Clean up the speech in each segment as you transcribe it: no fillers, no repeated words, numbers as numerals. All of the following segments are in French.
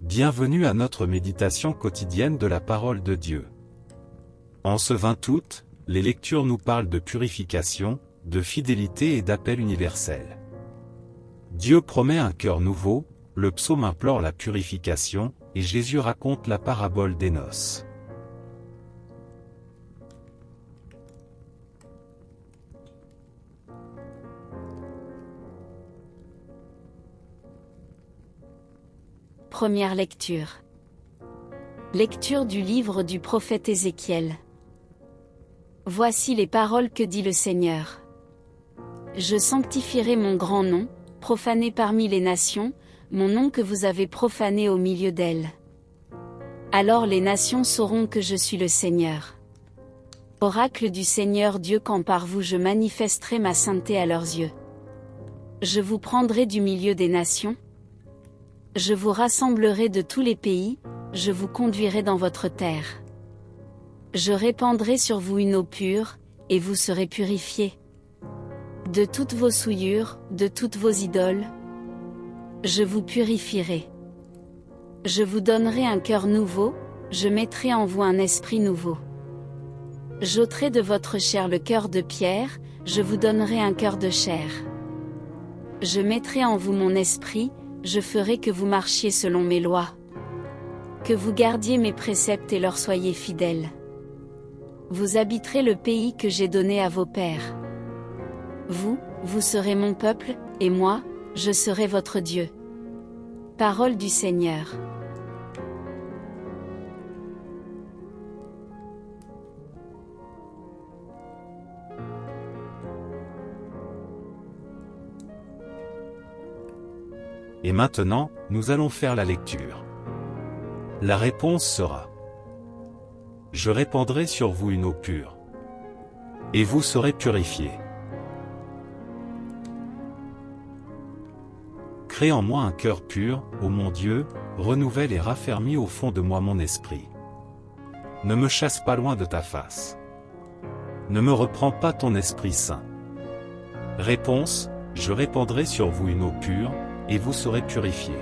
Bienvenue à notre méditation quotidienne de la parole de Dieu. En ce 20 août, les lectures nous parlent de purification, de fidélité et d'appel universel. Dieu promet un cœur nouveau, le psaume implore la purification, et Jésus raconte la parabole des noces. Première lecture. Lecture du livre du prophète Ézéchiel. Voici les paroles que dit le Seigneur. Je sanctifierai mon grand nom, profané parmi les nations, mon nom que vous avez profané au milieu d'elles. Alors les nations sauront que je suis le Seigneur. Oracle du Seigneur Dieu, quand par vous je manifesterai ma sainteté à leurs yeux. Je vous prendrai du milieu des nations. Je vous rassemblerai de tous les pays, je vous conduirai dans votre terre. Je répandrai sur vous une eau pure, et vous serez purifiés. De toutes vos souillures, de toutes vos idoles, je vous purifierai. Je vous donnerai un cœur nouveau, je mettrai en vous un esprit nouveau. J'ôterai de votre chair le cœur de pierre, je vous donnerai un cœur de chair. Je mettrai en vous mon esprit, je ferai que vous marchiez selon mes lois. Que vous gardiez mes préceptes et leur soyez fidèles. Vous habiterez le pays que j'ai donné à vos pères. Vous serez mon peuple, et moi, je serai votre Dieu. Parole du Seigneur. Et maintenant, nous allons faire la lecture. La réponse sera: je répandrai sur vous une eau pure, et vous serez purifiés. Crée en moi un cœur pur, ô mon Dieu, renouvelle et raffermis au fond de moi mon esprit. Ne me chasse pas loin de ta face. Ne me reprends pas ton Esprit Saint. Réponse: je répandrai sur vous une eau pure, et vous serez purifiés.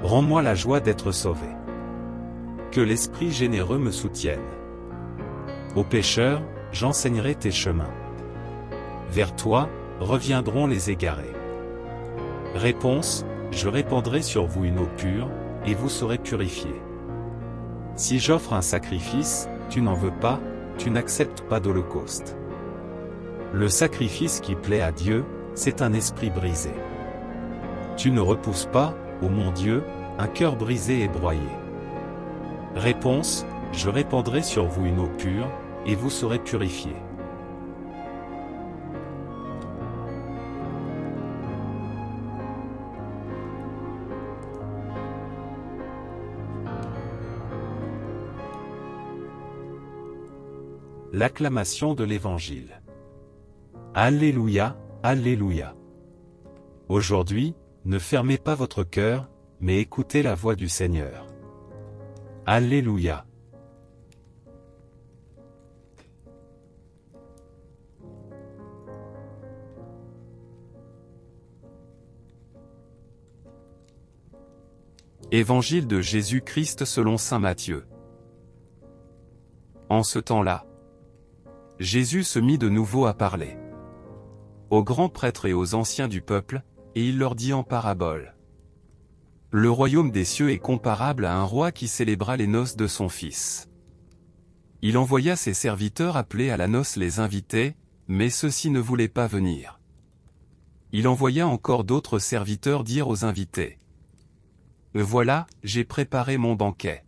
Rends-moi la joie d'être sauvé. Que l'Esprit généreux me soutienne. Aux pécheurs, j'enseignerai tes chemins. Vers toi, reviendront les égarés. Réponse: je répandrai sur vous une eau pure, et vous serez purifiés. Si j'offre un sacrifice, tu n'en veux pas, tu n'acceptes pas d'holocauste. Le sacrifice qui plaît à Dieu, c'est un esprit brisé. Tu ne repousses pas, ô mon Dieu, un cœur brisé et broyé. Réponse: je répandrai sur vous une eau pure, et vous serez purifiés. L'acclamation de l'Évangile. Alléluia, Alléluia. Aujourd'hui, ne fermez pas votre cœur, mais écoutez la voix du Seigneur. Alléluia. Évangile de Jésus-Christ selon saint Matthieu. En ce temps-là, Jésus se mit de nouveau à parler aux grands prêtres et aux anciens du peuple, et il leur dit en parabole. Le royaume des cieux est comparable à un roi qui célébra les noces de son fils. Il envoya ses serviteurs appeler à la noce les invités, mais ceux-ci ne voulaient pas venir. Il envoya encore d'autres serviteurs dire aux invités: voilà, j'ai préparé mon banquet.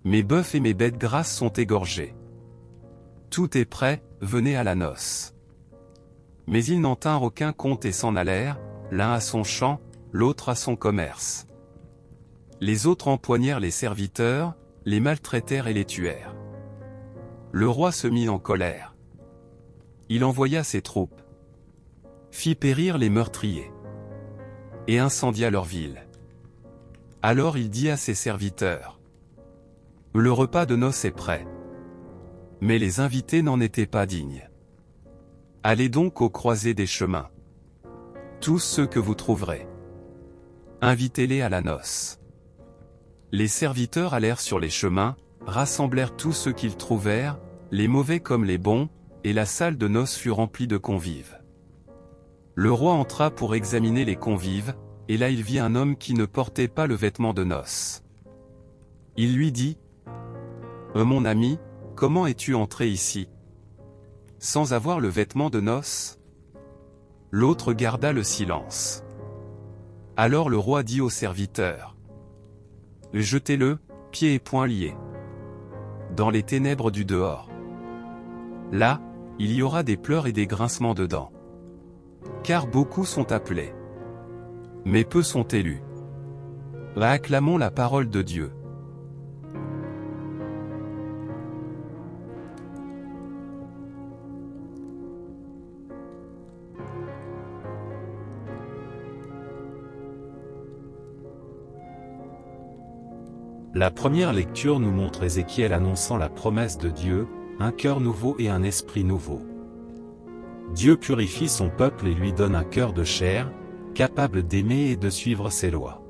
Mes bœufs et mes bêtes grasses sont égorgés. Tout est prêt, venez à la noce. Mais ils n'en tinrent aucun compte et s'en allèrent, l'un à son champ, l'autre à son commerce. Les autres empoignèrent les serviteurs, les maltraitèrent et les tuèrent. Le roi se mit en colère. Il envoya ses troupes, fit périr les meurtriers, et incendia leur ville. Alors il dit à ses serviteurs: le repas de noces est prêt. Mais les invités n'en étaient pas dignes. Allez donc aux croisées des chemins. Tous ceux que vous trouverez, invitez-les à la noce. Les serviteurs allèrent sur les chemins, rassemblèrent tous ceux qu'ils trouvèrent, les mauvais comme les bons, et la salle de noces fut remplie de convives. Le roi entra pour examiner les convives, et là il vit un homme qui ne portait pas le vêtement de noces. Il lui dit : « Mon ami, comment es-tu entré ici, sans avoir le vêtement de noces ?» L'autre garda le silence. Alors le roi dit aux serviteurs : « Jetez-le, pieds et poings liés, dans les ténèbres du dehors. Là, il y aura des pleurs et des grincements de dents. Car beaucoup sont appelés, mais peu sont élus. » Acclamons la parole de Dieu. La première lecture nous montre Ézéchiel annonçant la promesse de Dieu, un cœur nouveau et un esprit nouveau. Dieu purifie son peuple et lui donne un cœur de chair, capable d'aimer et de suivre ses lois.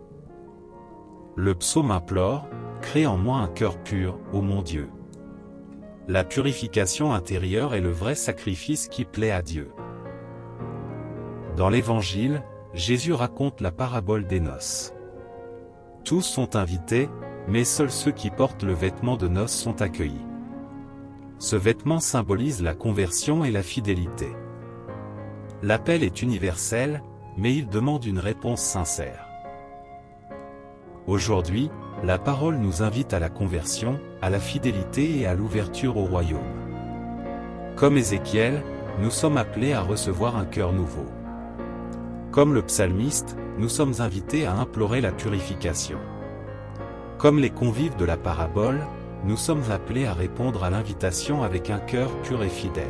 Le psaume implore : « Crée en moi un cœur pur, ô mon Dieu. » La purification intérieure est le vrai sacrifice qui plaît à Dieu. Dans l'Évangile, Jésus raconte la parabole des noces. Tous sont invités, mais seuls ceux qui portent le vêtement de noces sont accueillis. Ce vêtement symbolise la conversion et la fidélité. L'appel est universel, mais il demande une réponse sincère. Aujourd'hui, la parole nous invite à la conversion, à la fidélité et à l'ouverture au royaume. Comme Ézéchiel, nous sommes appelés à recevoir un cœur nouveau. Comme le psalmiste, nous sommes invités à implorer la purification. Comme les convives de la parabole, nous sommes appelés à répondre à l'invitation avec un cœur pur et fidèle.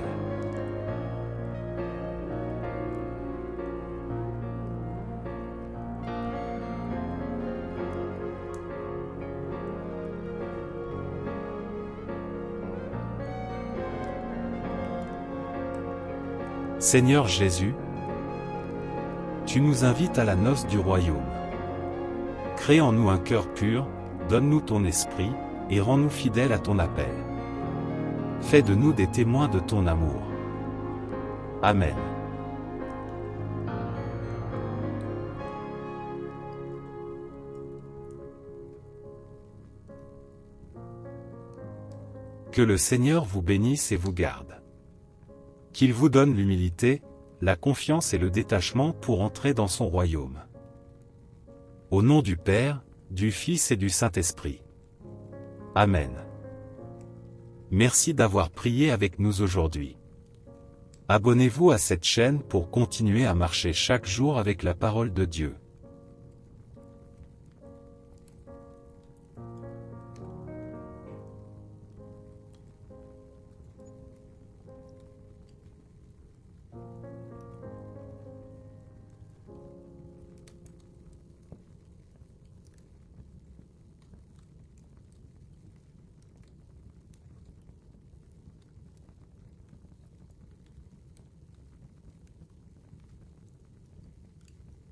Seigneur Jésus, tu nous invites à la noce du royaume. Crée en nous un cœur pur, donne-nous ton esprit, et rends-nous fidèles à ton appel. Fais de nous des témoins de ton amour. Amen. Que le Seigneur vous bénisse et vous garde. Qu'il vous donne l'humilité, la confiance et le détachement pour entrer dans son royaume. Au nom du Père, du Fils et du Saint-Esprit. Amen. Merci d'avoir prié avec nous aujourd'hui. Abonnez-vous à cette chaîne pour continuer à marcher chaque jour avec la parole de Dieu.